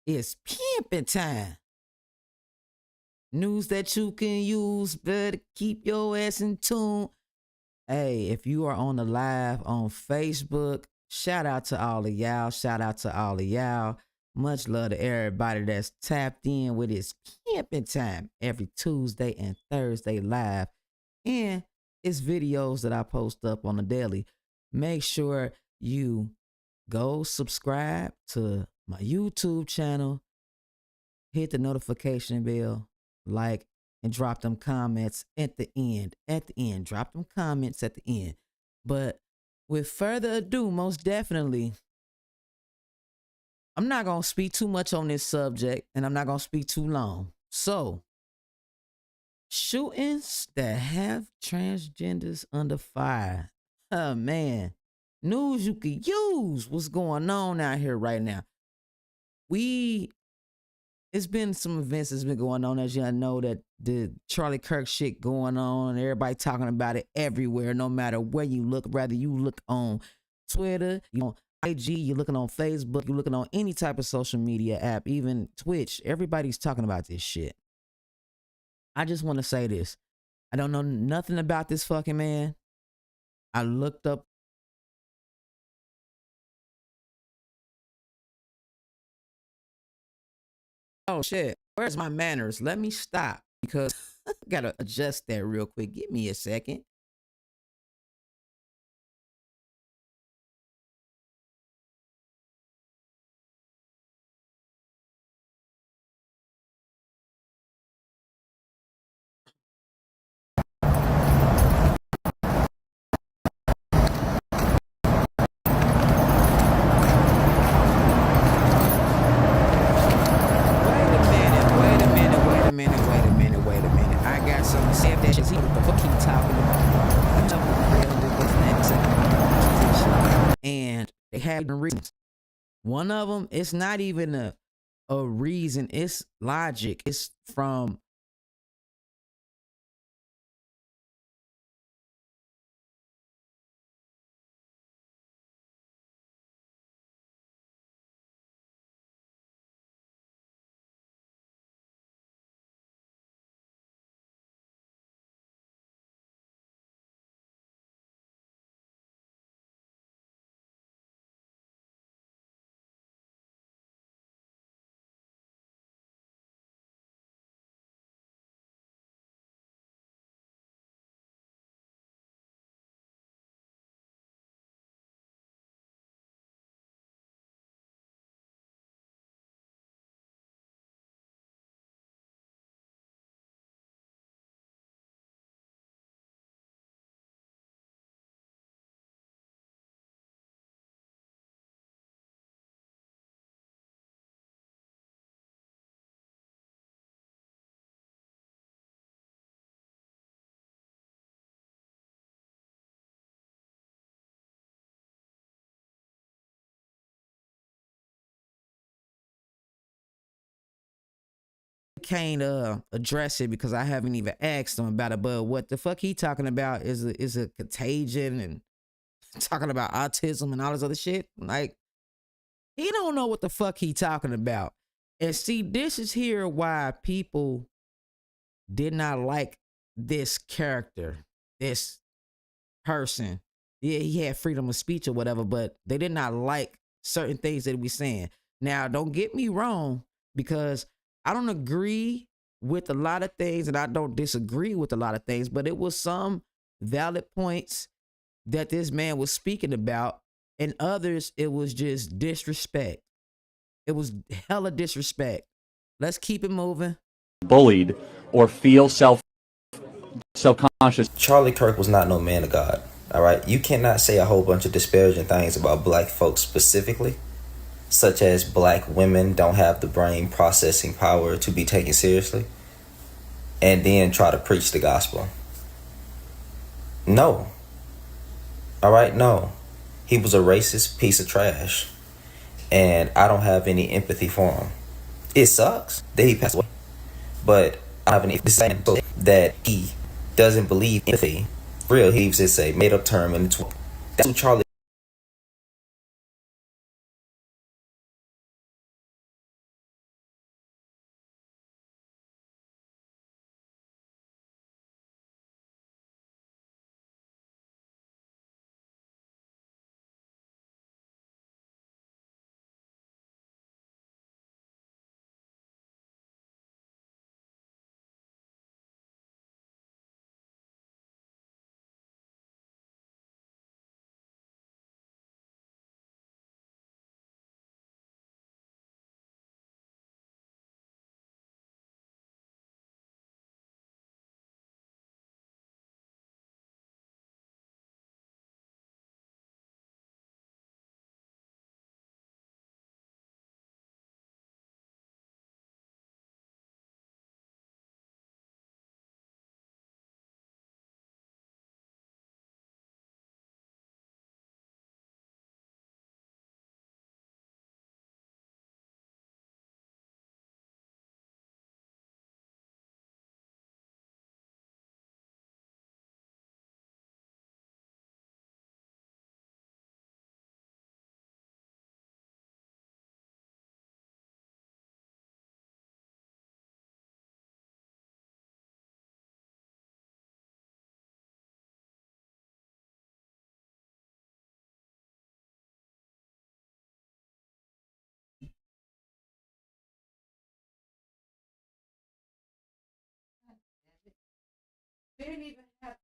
It's pimping time. News that you can use. Better keep your ass in tune. Hey, if you are on the live on Facebook, shout out to all of y'all. Shout out to all of y'all. Much love to everybody that's tapped in with It's Pimping Time every Tuesday and Thursday live. And it's videos that I post up on the daily. Make sure you go subscribe to my YouTube channel, hit the notification bell, like, and drop them comments at the end. At the end, drop them comments at the end. But with further ado, most definitely, I'm not going to speak too much on this subject, and I'm not going to speak too long. So, shootings that have transgenders under fire. Oh, man. News you could use. What's going on out here right now? It's been some events that's been going on, as y'all know, that the Charlie Kirk shit going on. Everybody talking about it everywhere, no matter where you look. Whether you look on Twitter, you on IG, you're looking on Facebook, you're looking on any type of social media app, even Twitch. Everybody's talking about this shit. I just want to say this. I don't know nothing about this fucking man. I looked up. Oh shit, where's my manners? Let me stop because I gotta adjust that real quick. Give me a second. Wait a minute. I got something to say if that shit. See what the fuck he talking about. And they have reasons. One of them, it's not even a reason. It's logic. It's from can't address it because I haven't even asked him about it. But what the fuck he talking about is a contagion and talking about autism and all this other shit. Like he don't know what the fuck he talking about. And see, this is here why people did not like this character, this person. Yeah, he had freedom of speech or whatever, but they did not like certain things that we saying. Now, don't get me wrong, because I don't agree with a lot of things and I don't disagree with a lot of things, but it was some valid points that this man was speaking about, and others it was just disrespect. It was hella disrespect. Let's keep it moving. Bullied or feel self-conscious. Charlie Kirk was not no man of God. All right, you cannot say a whole bunch of disparaging things about black folks specifically, such as black women don't have the brain processing power to be taken seriously, and then try to preach the gospel. No. All right, no. He was a racist piece of trash, and I don't have any empathy for him. It sucks that he passed away, but I have any saying that he doesn't believe empathy. Real, he's just a made up term, and that's what Charlie didn't even have.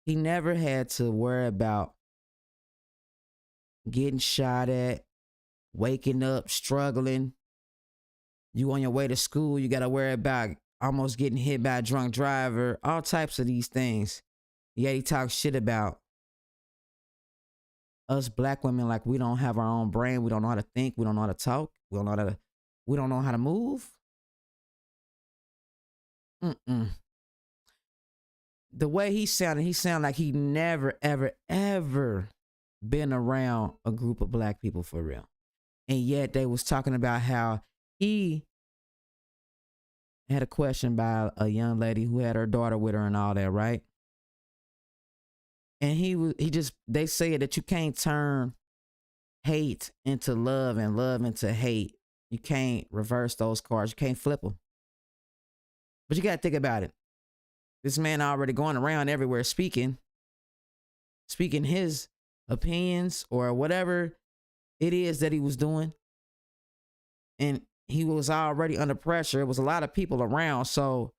He never had to worry about getting shot at, waking up, struggling. You on your way to school, you gotta worry about almost getting hit by a drunk driver, all types of these things. Yet he talks shit about us black women like we don't have our own brain, we don't know how to think, we don't know how to talk, we don't know how to move. The way he sounded like he never, ever, ever been around a group of black people for real. And yet they was talking about how he had a question by a young lady who had her daughter with her and all that, right? And they say that you can't turn hate into love and love into hate. You can't reverse those cards. You can't flip them. But you got to think about it. This man already going around everywhere speaking his opinions or whatever it is that he was doing. And he was already under pressure. It was a lot of people around. So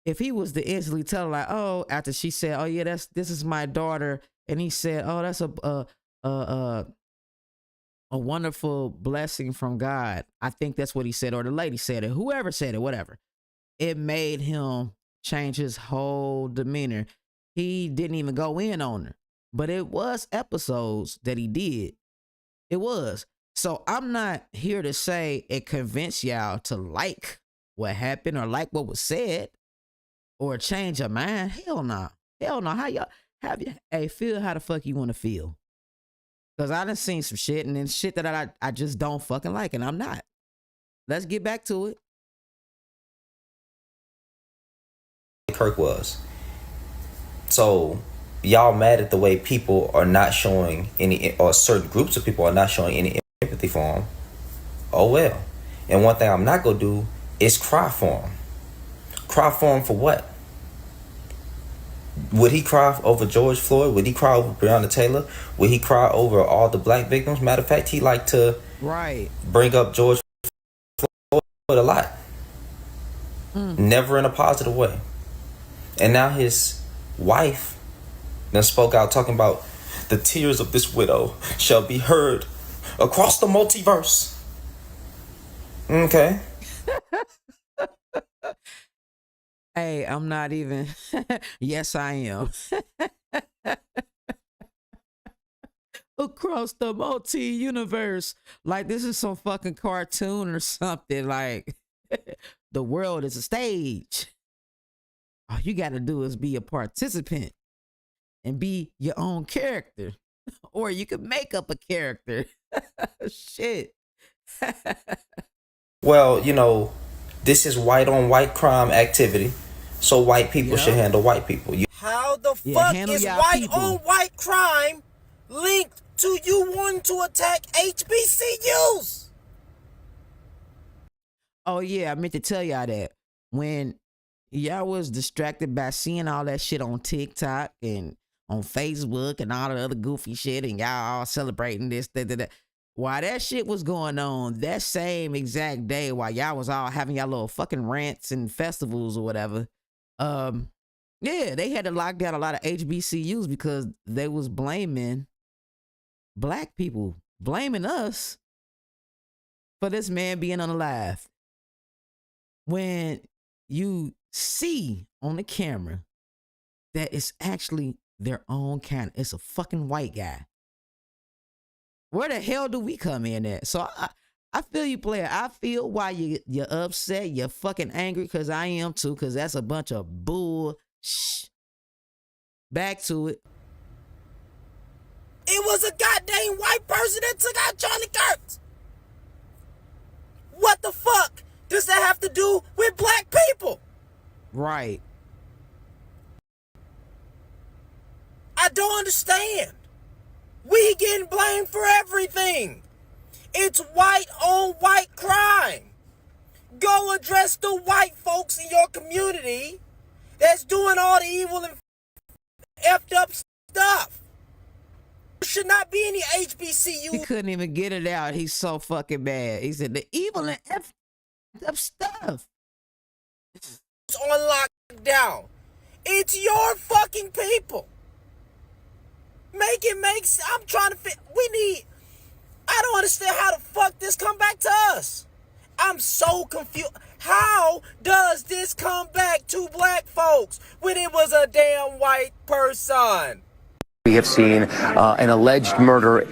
if he was to instantly tell her like, oh, after she said, oh yeah, this is my daughter. And he said, oh, that's a wonderful blessing from God. I think that's what he said. Or the lady said it, whoever said it, whatever. It made him change his whole demeanor. He didn't even go in on her, but it was episodes that he did. It was. So I'm not here to say and convince y'all to like what happened or like what was said or change your mind. Hell no. Hell no. How y'all feel how the fuck you want to feel? Because I done seen some shit and then shit that I just don't fucking like, and I'm not. Let's get back to it. Kirk was. So y'all mad at the way people are not showing any, or certain groups of people are not showing any empathy for him. Oh well. And one thing I'm not gonna do is cry for him. Cry for him for what? Would he cry over George Floyd? Would he cry over Breonna Taylor? Would he cry over all the black victims? Matter of fact, he liked to bring up George Floyd a lot. Never in a positive way. And now his wife then spoke out talking about the tears of this widow shall be heard across the multiverse. Okay. Hey, I'm not even. Yes, I am. Across the multi-universe. Like this is some fucking cartoon or something. Like the world is a stage. All you got to do is be a participant and be your own character. Or you could make up a character. Shit. Well, you know, this is white on white crime activity. So white people should handle white people. How the fuck is white on white crime linked to you wanting to attack HBCUs? Oh yeah, I meant to tell y'all that when y'all was distracted by seeing all that shit on TikTok and on Facebook and all the other goofy shit, and y'all all celebrating this, that. While that shit was going on, that same exact day, while y'all was all having y'all little fucking rants and festivals or whatever, yeah, they had to lock down a lot of HBCUs because they was blaming black people, blaming us for this man being unalive. When you see on the camera that it's actually their own kind. It's a fucking white guy. Where the hell do we come in at? So I feel you, player. I feel why you're upset. You're fucking angry, because I am too, because that's a bunch of bull. Back to it. It was a goddamn white person that took out Charlie Kirk. What the fuck does that have to do with black people? Right. I don't understand. We getting blamed for everything. It's white on white crime. Go address the white folks in your community that's doing all the evil and effed up stuff. There should not be any HBCU. He couldn't even get it out. He's so fucking bad. He said the evil and effed up stuff. On lockdown. It's your fucking people. Make it make sense. I'm trying to fit. I don't understand how the fuck this come back to us. I'm so confused. How does this come back to black folks when it was a damn white person? We have seen an alleged murder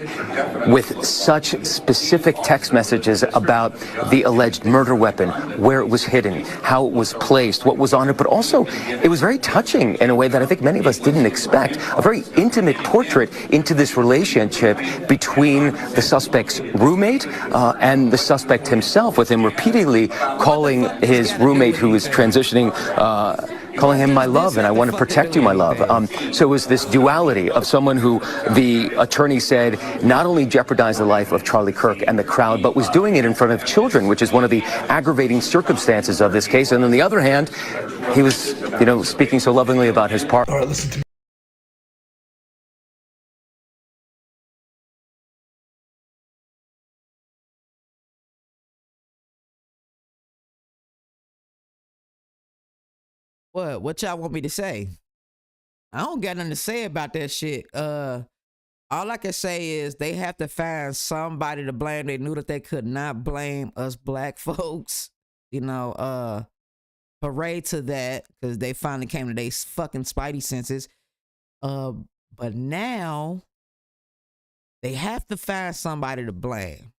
with such specific text messages about the alleged murder weapon, where it was hidden, how it was placed, what was on it, but also it was very touching in a way that I think many of us didn't expect. A very intimate portrait into this relationship between the suspect's roommate and the suspect himself, with him repeatedly calling his roommate, who is transitioning, calling him my love, and I want to protect you, my love. So it was this duality of someone who the attorney said not only jeopardized the life of Charlie Kirk and the crowd, but was doing it in front of children, which is one of the aggravating circumstances of this case. And on the other hand, he was, speaking so lovingly about his partner. All right, listen to me. What y'all want me to say? I don't got nothing to say about that shit. All I can say is they have to find somebody to blame. They knew that they could not blame us black folks. Parade to that, because they finally came to their fucking spidey senses. But now they have to find somebody to blame.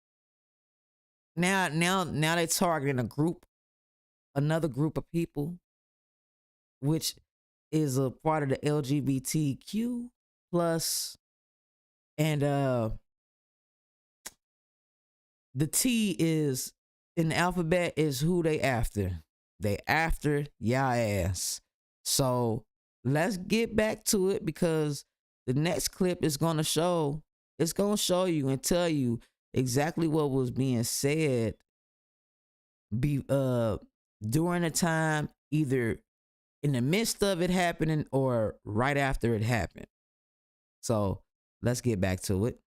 Now they're targeting another group of people, which is a part of the LGBTQ plus, and the T is in the alphabet is who they after. They after y'all ass. So let's get back to it, because the next clip is gonna show. It's gonna show you and tell you exactly what was being said. During the time, either in the midst of it happening or right after it happened. So let's get back to it.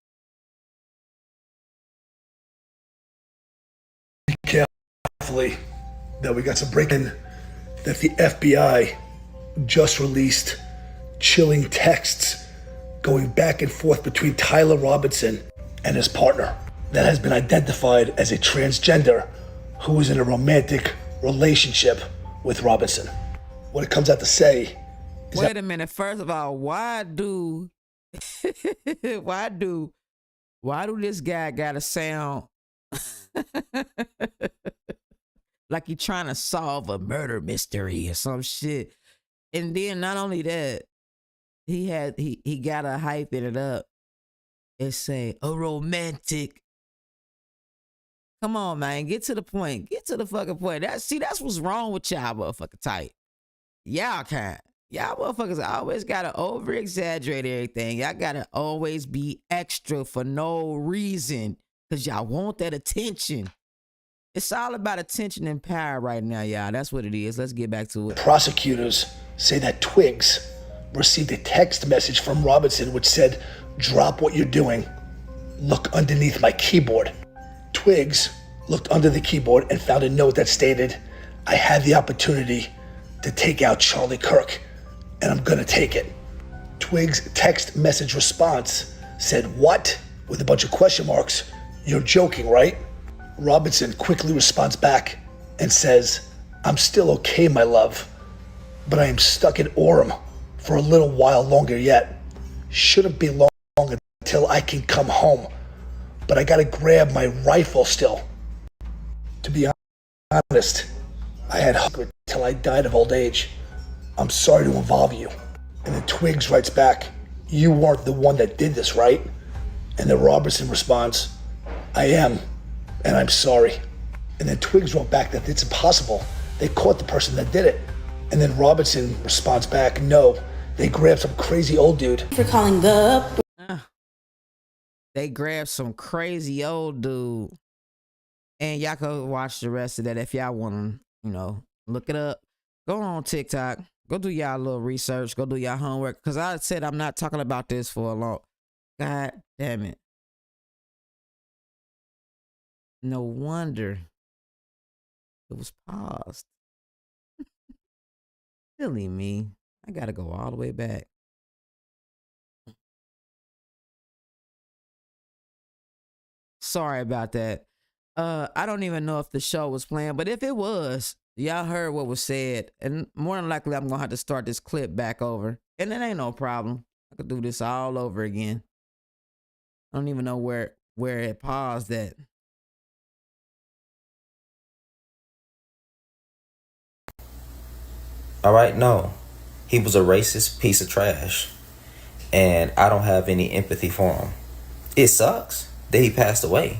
Carefully that we got some breaking that the FBI just released chilling texts going back and forth between Tyler Robinson and his partner that has been identified as a transgender who is in a romantic relationship with Robinson. What it comes out to say is wait a minute. First of all, why do this guy gotta sound like he trying to solve a murder mystery or some shit? And then not only that, he gotta hype it up and say a romantic. Come on, man, get to the point. Get to the fucking point. That's what's wrong with y'all motherfucking type. Y'all motherfuckers always gotta over exaggerate everything. Y'all gotta always be extra for no reason, because y'all want that attention. It's all about attention and power right now, y'all. That's what it is. Let's get back to it. Prosecutors say that Twigs received a text message from Robinson which said, "Drop what you're doing. Look underneath my keyboard." Twigs looked under the keyboard and found a note that stated, "I had the opportunity to take out Charlie Kirk, and I'm gonna take it." Twigs' text message response said, "What?" with a bunch of question marks. "You're joking, right?" Robinson quickly responds back and says, "I'm still okay, my love, but I am stuck in Orem for a little while longer yet. Shouldn't be long until I can come home. But I gotta grab my rifle still. To be honest, I had hunger till I died of old age. I'm sorry to involve you. And then Twigs writes back, you weren't the one that did this, right? And then Robertson responds, I am, and I'm sorry. And then Twigs wrote back that it's impossible. They caught the person that did it. And then Robertson responds back, no, they grabbed some crazy old dude. For calling the... They grabbed some crazy old dude. And y'all can watch the rest of that if y'all want to, look it up. Go on TikTok. Go do y'all little research. Go do y'all homework. Because I said I'm not talking about this for a long... God damn it. No wonder it was paused. Silly me. I gotta go all the way back. Sorry about that. I don't even know if the show was playing, but if it was, y'all heard what was said. And more than likely, I'm gonna have to start this clip back over. And it ain't no problem. I could do this all over again. I don't even know where it paused at. All right, no. He was a racist piece of trash. And I don't have any empathy for him. It sucks that he passed away.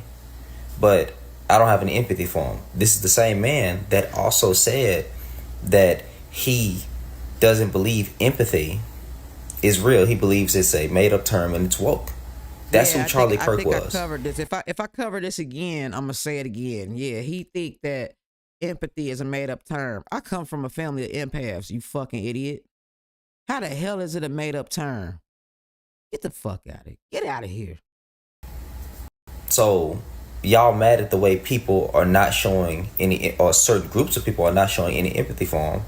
But I don't have any empathy for him. This is the same man that also said that he doesn't believe empathy is real. He believes it's a made-up term and it's woke. That's who Charlie Kirk was. I think I covered this. If I cover this again, I'm gonna say it again. Yeah, he think that empathy is a made-up term. I come from a family of empaths, you fucking idiot. How the hell is it a made-up term? Get the fuck out of it. Get out of here. So y'all mad at the way people are not showing any, or certain groups of people are not showing any empathy for him.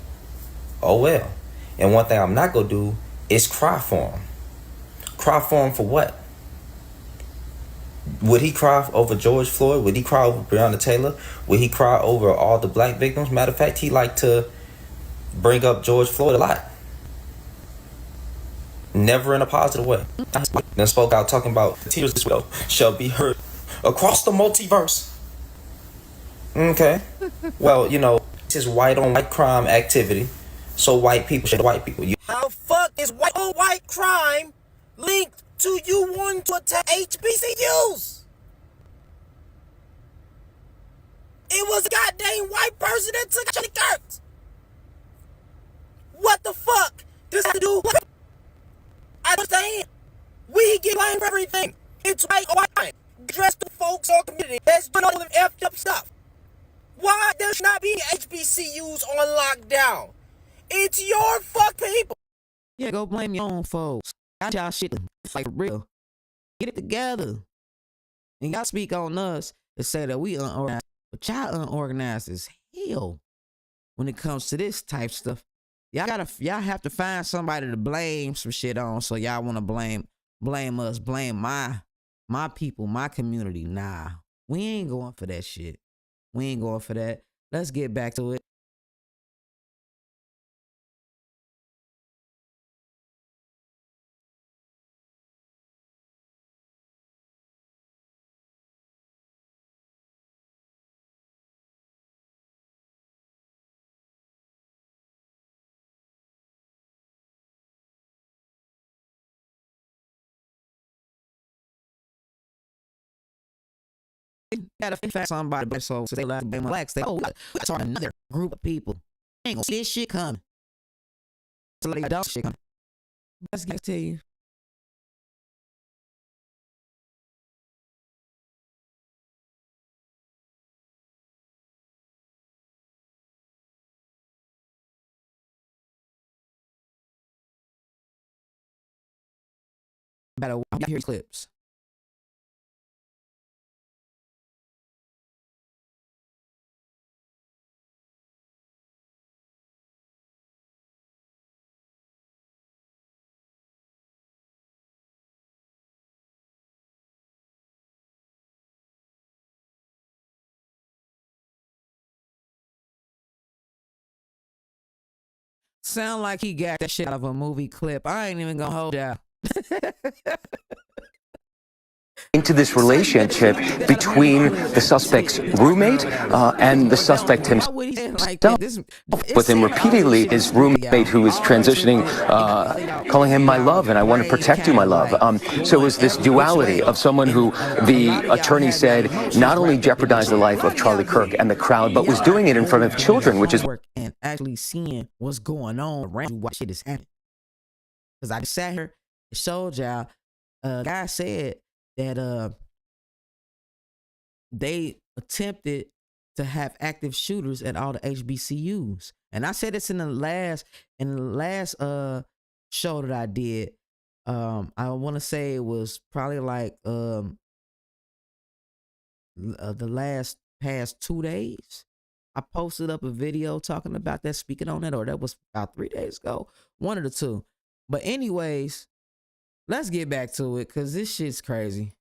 Oh well. And one thing I'm not gonna do is cry for him. Cry for him for what? Would he cry over George Floyd? Would he cry over Breonna Taylor? Would he cry over all the black victims? Matter of fact, he liked to bring up George Floyd a lot. Never in a positive way. Then spoke out talking about tears this will shall be heard across the multiverse. Okay. Well, this is white on white crime activity. So white people should white people. How fuck is white on white crime linked to you wanting to attack HBCUs? It was a goddamn white person that took Charlie Kirk. What the fuck does that have to do with? I understand. We get blamed for everything. It's white on white. Dress the folks or community that's doing all the effed up stuff. Why there should not be HBCUs on lockdown? It's your fuck people. Yeah, go blame your own folks. Got y'all shit like real. Get it together. And y'all speak on us and say that we unorganized. But y'all unorganized as hell when it comes to this type stuff. Y'all have to find somebody to blame some shit on. So y'all want to blame us, blame my people, my community. Nah, we ain't going for that shit. We ain't going for that. Let's get back to it. Gotta find somebody, so they like blame blacks. We got another group of people. Ain't gonna see this shit coming. So like dog shit coming. Let's get to you. Better hear clips. Sound like he got that shit out of a movie clip. I ain't even gonna hold y'all. Into this relationship between the suspect's roommate and the suspect himself. With him repeatedly, his roommate who is transitioning, calling him my love, and I want to protect you, my love. So it was this duality of someone who the attorney said not only jeopardized the life of Charlie Kirk and the crowd, but was doing it in front of children, which is and actually seeing what's going on around what shit is happening. Because I just sat here and showed y'all, guy said that they attempted to have active shooters at all the HBCUs, and I said this in the last show that I did. I want to say it was probably like the past 2 days. I posted up a video talking about that, speaking on that, or that was about 3 days ago, one of the two. But anyways, let's get back to it, because this shit's crazy.